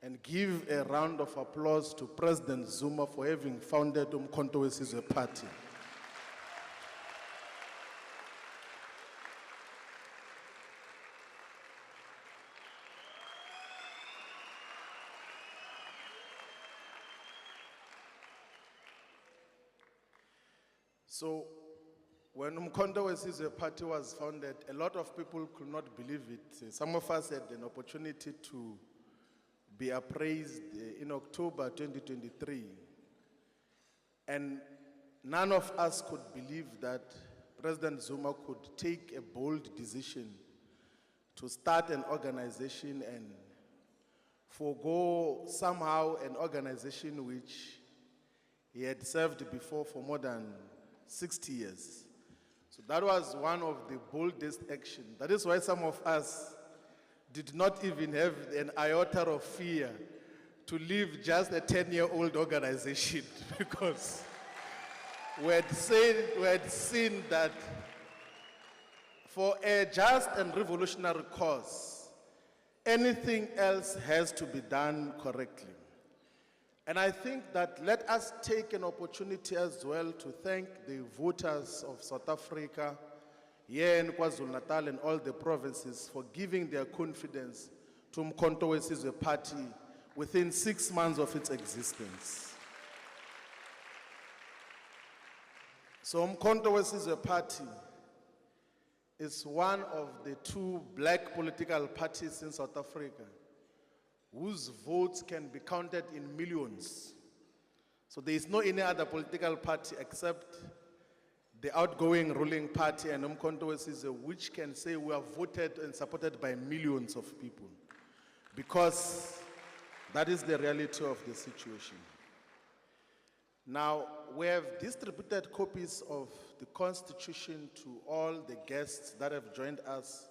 and give a round of applause to President Zuma for having founded Umkhonto weSizwe Party. So, when Umkhonto weSizwe Party was founded, a lot of people could not believe it. Some of us had an opportunity to be appraised in October 2023. And none of us could believe that President Zuma could take a bold decision to start an organization and forego somehow an organization which he had served before for more than 60 years. So that was one of the boldest actions. That is why some of us did not even have an iota of fear to leave just a 10-year-old organization because we had seen that for a just and revolutionary cause, anything else has to be done correctly. And I think that let us take an opportunity as well to thank the voters of South Africa, here in KwaZulu-Natal and all the provinces for giving their confidence to Umkhonto weSizwe Party within 6 months of its existence. So Umkhonto weSizwe Party is one of the 2 black political parties in South Africa whose votes can be counted in millions. So there is no any other political party except the outgoing ruling party and Umkhonto weSizwe which can say we are voted and supported by millions of people, because that is the reality of the situation. Now, we have distributed copies of the Constitution to all the guests that have joined us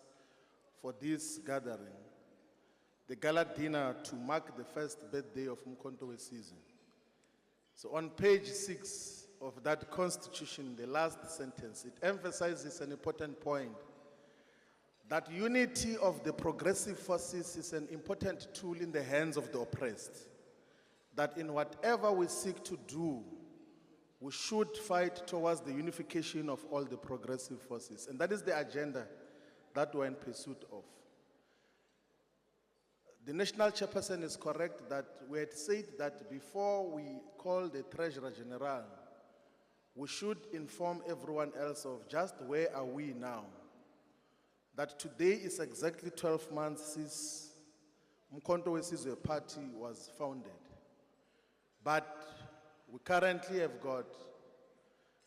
for this gathering, the gala dinner to mark the first birthday of Umkhonto weSizwe. So on page 6 of that Constitution, the last sentence, it emphasizes an important point, that unity of the progressive forces is an important tool in the hands of the oppressed, that in whatever we seek to do, we should fight towards the unification of all the progressive forces. And that is the agenda that we're in pursuit of. The National Chairperson is correct that we had said that before we call the Treasurer General, we should inform everyone else of just where are we now. That today is exactly 12 months since Umkhonto weSizwe Party was founded. But we currently have got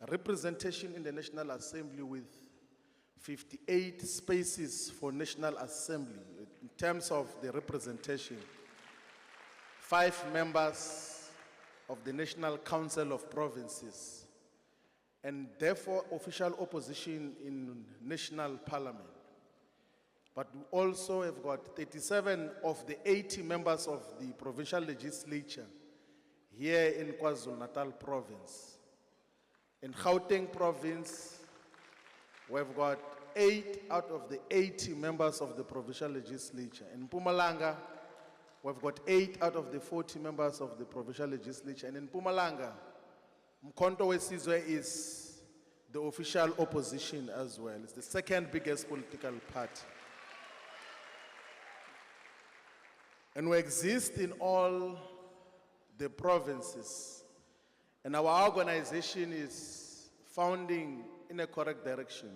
a representation in the National Assembly with 58 spaces for National Assembly in terms of the representation. 5 members of the National Council of Provinces, and therefore official opposition in National Parliament. But we also have got 37 of the 80 members of the provincial legislature here in KwaZulu-Natal province. In Gauteng province, we've got 8 out of the 80 members of the provincial legislature. In Mpumalanga, we've got 8 out of the 40 members of the provincial legislature. And in Mpumalanga, Umkhonto weSizwe is the official opposition as well. It's the second biggest political party. And we exist in all the provinces. And our organization is founding in a correct direction.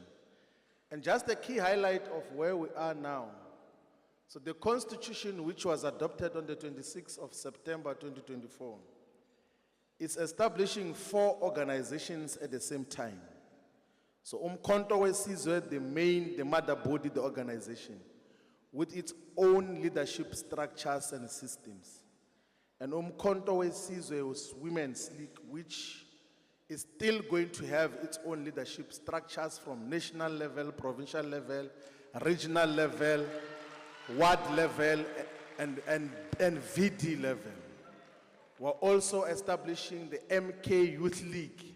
And just a key highlight of where we are now. So the Constitution, which was adopted on the 26th of September 2024, is establishing 4 organizations at the same time. So Umkhonto weSizwe, the mother body, the organization, with its own leadership structures and systems. And Umkhonto weSizwe Women's League, which is still going to have its own leadership structures from national level, provincial level, regional level, ward level, and VD level. We're also establishing the MK Youth League,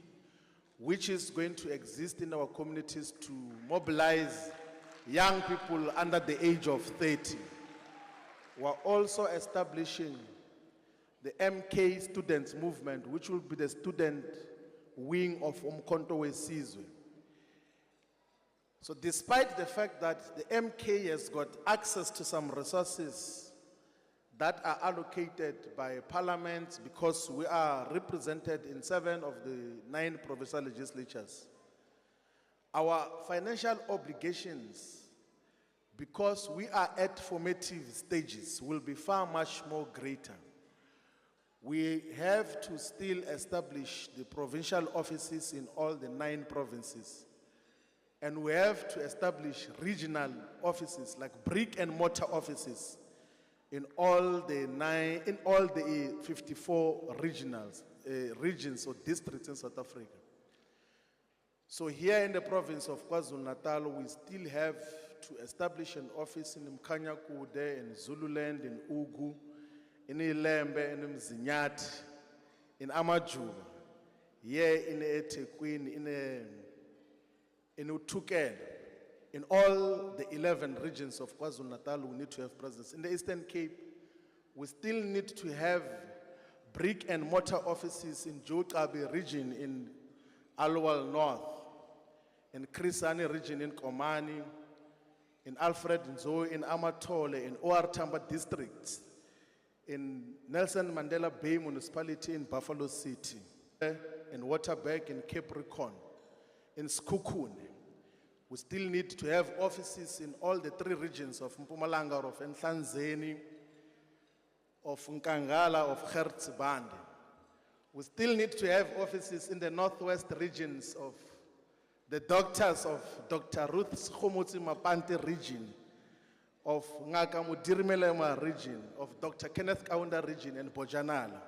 which is going to exist in our communities to mobilize young people under the age of 30. We're also establishing the MK Students Movement, which will be the student wing of Umkhonto weSizwe. So despite the fact that the MK has got access to some resources that are allocated by Parliament because we are represented in 7 of the 9 provincial legislatures, our financial obligations, because we are at formative stages, will be far much more greater. We have to still establish the provincial offices in all the 9 provinces. And we have to establish regional offices, like brick and mortar offices, in all the 54 regions or districts in South Africa. So here in the province of KwaZulu-Natal, we still have to establish an office in Mkhanyakude, in Zululand, in Ugu, in Ilembe, in Mzinyathi, in Amajuba, here in eThekwini, in uThukela. In all the 11 regions of KwaZulu-Natal, we need to have presence. In the Eastern Cape, we still need to have brick and mortar offices in Jokabi region in Alwal North, in Krisani region in Komani, in Alfred Nzo, in Amatole, in OR Tamba district, in Nelson Mandela Bay municipality in Buffalo City, in Waterberg in Capricorn, in Skukune. We still need to have offices in all the 3 regions of Mpumalanga, of Nhlanzeni, of Nkangala, of Hertzbande. We still need to have offices in the northwest regions of the doctors of Dr. Ruth Schomotsi Mapante region, of Ngaka Mudirmelema region, of Dr. Kenneth Kaunda region, and Bojanala.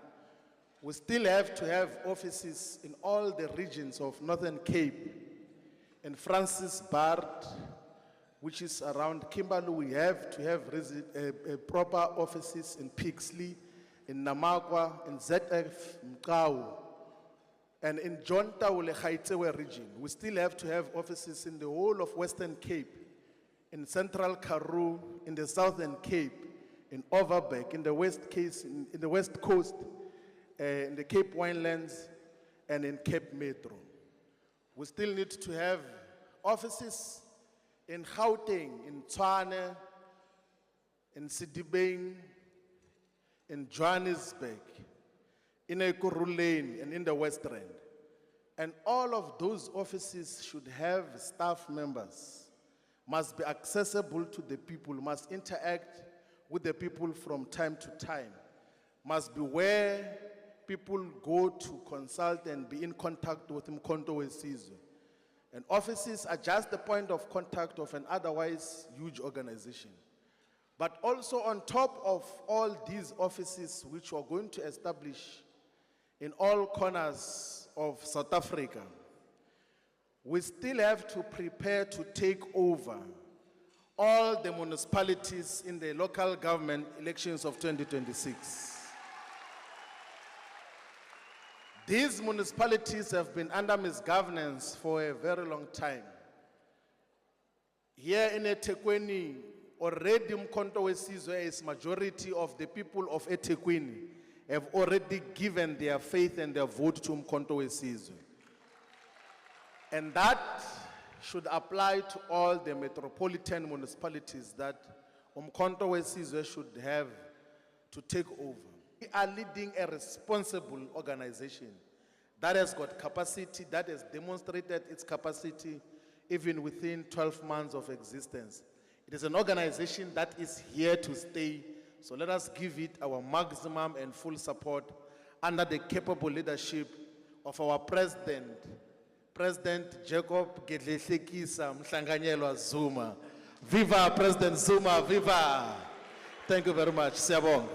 We still have to have offices in all the regions of Northern Cape. In Francis Bard, which is around Kimberley, we have to have proper offices in Pixley, in Namakwa, in ZF Mkau, and in John Taule Gaitsewe region. We still have to have offices in the whole of Western Cape, in Central Karoo, in the Southern Cape, in Overberg, in the West Coast, in the Cape Winelands, and in Cape Metro. We still need to have offices in Gauteng, in Tshwane, in Sidibeng, in Johannesburg, in Ekurhuleni, and in the West Rand. And all of those offices should have staff members, must be accessible to the people, must interact with the people from time to time, must be where people go to consult and be in contact with Umkhonto weSizwe. And offices are just the point of contact of an otherwise huge organization. But also on top of all these offices which we're going to establish in all corners of South Africa, we still have to prepare to take over all the municipalities in the local government elections of 2026. These municipalities have been under misgovernance for a very long time. Here in eThekwini, already Umkhonto weSizwe is majority of the people of eThekwini have already given their faith and their vote to Umkhonto weSizwe. And that should apply to all the metropolitan municipalities that Umkhonto weSizwe should have to take over. We are leading a responsible organization that has got capacity, that has demonstrated its capacity even within 12 months of existence. It is an organization that is here to stay, so let us give it our maximum and full support under the capable leadership of our President Jacob Gedlehlekisa Mhlanganyelwa Zuma. Viva President Zuma, viva! Thank you very much. Siyabonga.